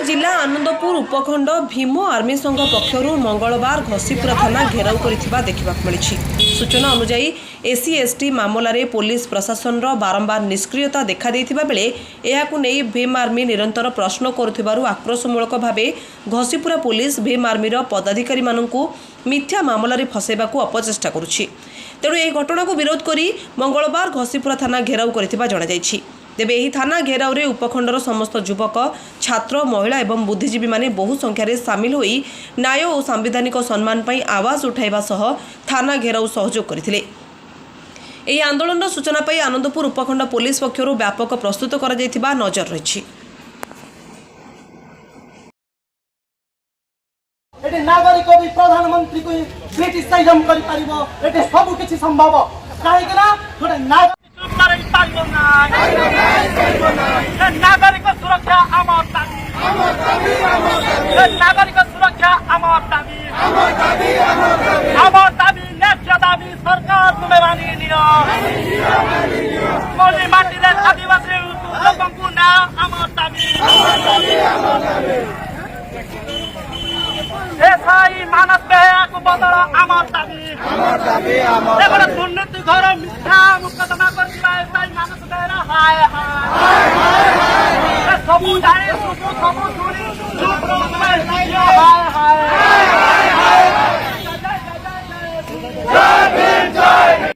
जिला आनंदपुर उपखंड भीम आर्मी संघ पक्षर मंगलवार घसीपुरा थाना घेराव करथिबा देखा मिली। सूचना अनुसार एससी एसटी मामलें पुलिस प्रशासन बारंबार निष्क्रियता देखा देथिबा बेले एहाकु नै भीम आर्मी निरंतर प्रश्न करुथिबारु आक्रोशमूलक भावे घसीपुरा पुलिस भीम आर्मी पदाधिकारी माननकु मिथ्या मामलें फसाइबाकु अपचेष्टा करुछि। तेणु यह घटना को विरोध करी मंगलवार घसीपुरा थाना घेराव करथिबा जणा जायछि। तेबे एही थाना घेराव रे उपखंडर समस्त युवक छात्र महिला एवं बुद्धिजीवी माने बहु संख्यार सामिल होई न्याय और संवैधानिक सम्मान पई आवाज उठाइबा सह थाना घेराव सहयोग करथिले। एही आंदोलन सूचना पई आनंदपुर उपखंड पुलिस पक्षरु व्यापक प्रस्तुत करा जायथिबा नजर रहिछि। एटे नागरिक भी प्रधानमंत्री को ब्रिटिश साइजम करि परिबो। एटे सब किछि संभव काहे कि ना थोड़े नागरिक नागरिक सुरक्षा आमार दाबी नागरिक सुरक्षा आमार दाबी न्याय दाबी सरकार जिम्मेवारी लियो मोली माटी रे आदिवासी लोगों ना आमार दाबी एसआई मानस बेहया को बदल आमार दाबी एबरे दुर्नीति घर मिथ्या मुकदमा कर दिबा एसआई मानस बेहरा हाय हाय सब जाने